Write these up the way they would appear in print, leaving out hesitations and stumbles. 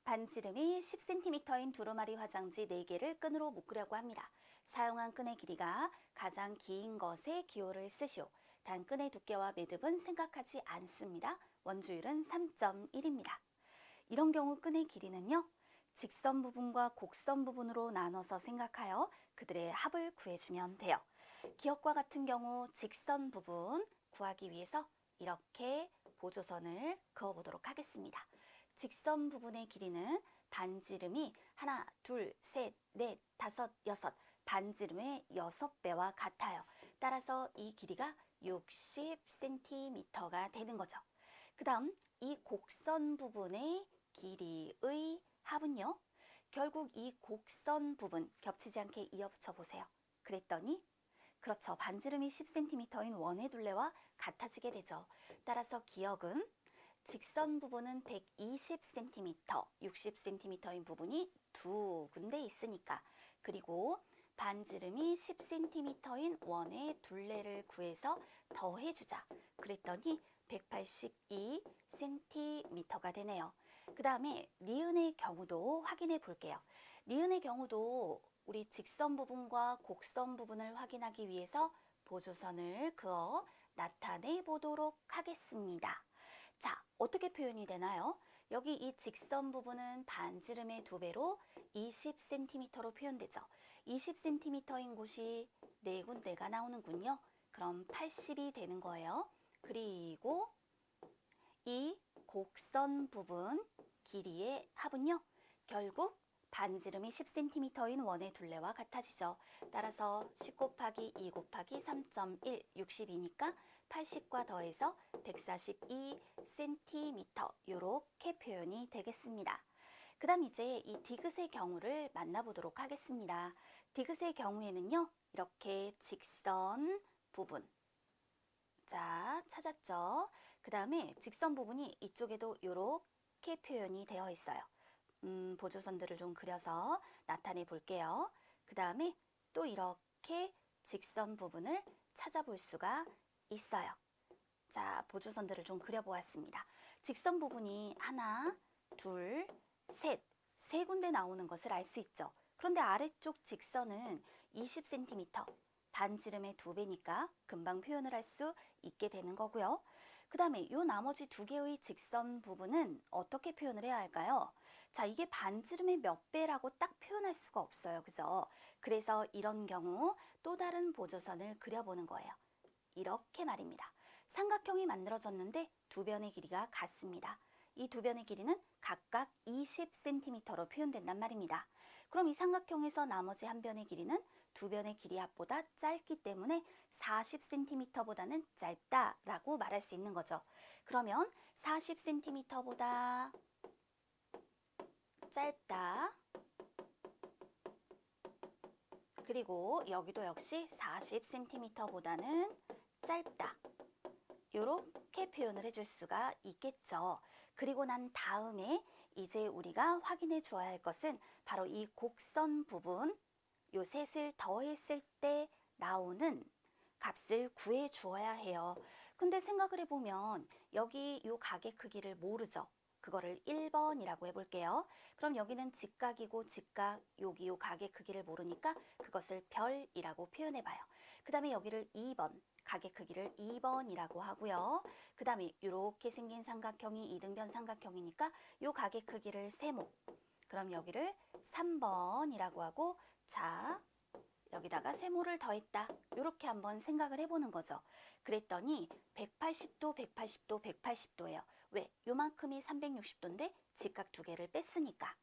반지름이 10cm인 두루마리 화장지 4개를 끈으로 묶으려고 합니다. 사용한 끈의 길이가 가장 긴 것에 기호를 쓰시오. 단 끈의 두께와 매듭은 생각하지 않습니다. 원주율은 3.1입니다. 이런 경우 끈의 길이는요, 직선 부분과 곡선 부분으로 나눠서 생각하여 그들의 합을 구해주면 돼요. 기억과 같은 경우 직선 부분 구하기 위해서 이렇게 보조선을 그어보도록 하겠습니다. 직선 부분의 길이는 반지름이 하나, 둘, 셋, 넷, 다섯, 여섯, 반지름의 6배와 같아요. 따라서 이 길이가 60cm가 되는 거죠. 그 다음 이 곡선 부분의 길이의 합은요, 결국 이 곡선 부분 겹치지 않게 이어붙여 보세요. 그랬더니 그렇죠. 반지름이 10cm인 원의 둘레와 같아지게 되죠. 따라서 기억은 직선 부분은 120cm, 60cm인 부분이 두 군데 있으니까, 그리고 반지름이 10cm인 원의 둘레를 구해서 더해주자. 그랬더니 182cm가 되네요. 그 다음에 니은의 경우도 확인해 볼게요. 니은의 경우도 우리 직선 부분과 곡선 부분을 확인하기 위해서 보조선을 그어 나타내 보도록 하겠습니다. 자, 어떻게 표현이 되나요? 여기 이 직선 부분은 반지름의 2배로 20cm로 표현되죠. 20cm인 곳이 4군데가 나오는군요. 그럼 80이 되는 거예요. 그리고 이 곡선 부분 길이의 합은요, 결국 반지름이 10cm인 원의 둘레와 같아지죠. 따라서 10 곱하기 2 곱하기 3.1, 60이니까 80과 더해서 142cm, 이렇게 표현이 되겠습니다. 그 다음 이제 이 디귿의 경우를 만나보도록 하겠습니다. 디귿의 경우에는요, 이렇게 직선 부분, 자, 찾았죠? 그 다음에 직선 부분이 이쪽에도 이렇게 표현이 되어 있어요. 보조선들을 좀 그려서 나타내 볼게요. 그 다음에 또 이렇게 직선 부분을 찾아볼 수가 있어요. 자, 보조선들을 좀 그려보았습니다. 직선 부분이 하나, 둘, 셋, 세 군데 나오는 것을 알 수 있죠. 그런데 아래쪽 직선은 20cm, 반지름의 2배니까 금방 표현을 할 수 있게 되는 거고요. 그 다음에 요 나머지 2개의 직선 부분은 어떻게 표현을 해야 할까요? 자, 이게 반지름의 몇 배라고 딱 표현할 수가 없어요. 그죠? 그래서 이런 경우 또 다른 보조선을 그려보는 거예요. 이렇게 말입니다. 삼각형이 만들어졌는데 두 변의 길이가 같습니다. 이 두 변의 길이는 각각 20cm로 표현된단 말입니다. 그럼 이 삼각형에서 나머지 한 변의 길이는 두 변의 길이 합보다 짧기 때문에 40cm보다는 짧다라고 말할 수 있는 거죠. 그러면 40cm보다 짧다. 그리고 여기도 역시 40cm보다는 짧다. 이렇게 표현을 해줄 수가 있겠죠. 그리고 난 다음에 이제 우리가 확인해 주어야 할 것은 바로 이 곡선 부분, 요 셋을 더했을 때 나오는 값을 구해 주어야 해요. 근데 생각을 해보면 여기 요 각의 크기를 모르죠. 그거를 1번이라고 해볼게요. 그럼 여기는 직각이고 직각, 여기 요 각의 크기를 모르니까 그것을 별이라고 표현해봐요. 그 다음에 여기를 2번. 각의 크기를 2번이라고 하고요. 그 다음에 이렇게 생긴 삼각형이 이등변 삼각형이니까 이 각의 크기를 세모. 그럼 여기를 3번이라고 하고, 자, 여기다가 세모를 더했다. 이렇게 한번 생각을 해보는 거죠. 그랬더니 180도, 180도, 180도예요. 왜? 요만큼이 360도인데 직각 2개를 뺐으니까.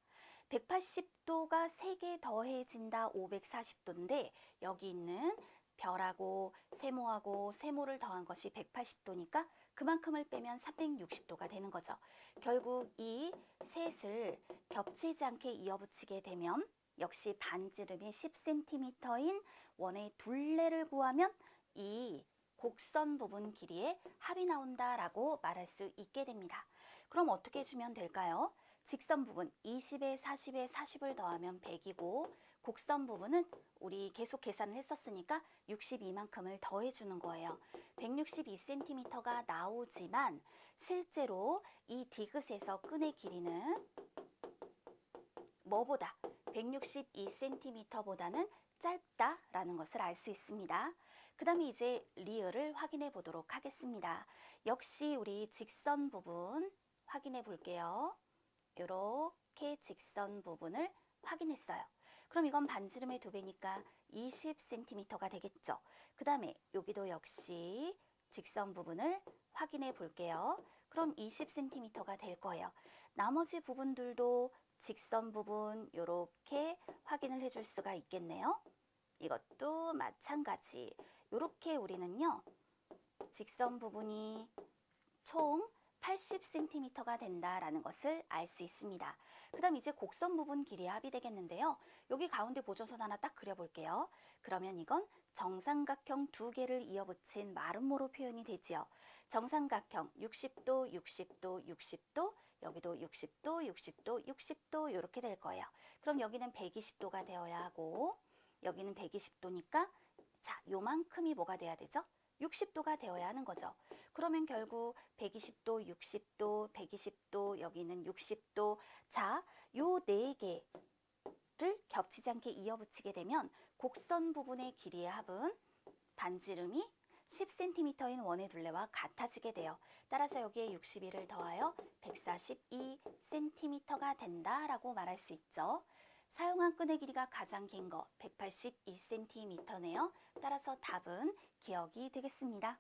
180도가 3개 더해진다 540도인데 여기 있는 별하고 세모하고 세모를 더한 것이 180도니까 그만큼을 빼면 360도가 되는 거죠. 결국 이 셋을 겹치지 않게 이어붙이게 되면 역시 반지름이 10cm인 원의 둘레를 구하면 이 곡선 부분 길이의 합이 나온다라고 말할 수 있게 됩니다. 그럼 어떻게 해주면 될까요? 직선 부분 20에 40에 40을 더하면 100이고 곡선 부분은 우리 계속 계산을 했었으니까 62만큼을 더해주는 거예요. 162cm가 나오지만 실제로 이 디귿에서 끈의 길이는 뭐보다 162cm보다는 짧다라는 것을 알 수 있습니다. 그 다음에 이제 리을을 확인해 보도록 하겠습니다. 역시 우리 직선 부분 확인해 볼게요. 이렇게 직선 부분을 확인했어요. 그럼 이건 반지름의 2배니까 20cm가 되겠죠. 그 다음에 여기도 역시 직선 부분을 확인해 볼게요. 그럼 20cm가 될 거예요. 나머지 부분들도 직선 부분 이렇게 확인을 해줄 수가 있겠네요. 이것도 마찬가지. 이렇게 우리는요, 직선 부분이 총 80cm가 된다라는 것을 알 수 있습니다. 그 다음 이제 곡선 부분 길이의 합이 되겠는데요. 여기 가운데 보조선 하나 딱 그려볼게요. 그러면 이건 정삼각형 2개를 이어붙인 마름모로 표현이 되지요. 정삼각형 60도, 60도, 60도, 여기도 60도, 60도, 60도 이렇게 될 거예요. 그럼 여기는 120도가 되어야 하고 여기는 120도니까 자, 요만큼이 뭐가 돼야 되죠? 60도가 되어야 하는 거죠. 그러면 결국 120도, 60도, 120도, 여기는 60도. 자, 요 4개를 겹치지 않게 이어붙이게 되면 곡선 부분의 길이의 합은 반지름이 10cm인 원의 둘레와 같아지게 돼요. 따라서 여기에 61을 더하여 142cm가 된다라고 말할 수 있죠. 사용한 끈의 길이가 가장 긴 거 182cm네요. 따라서 답은 기억이 되겠습니다.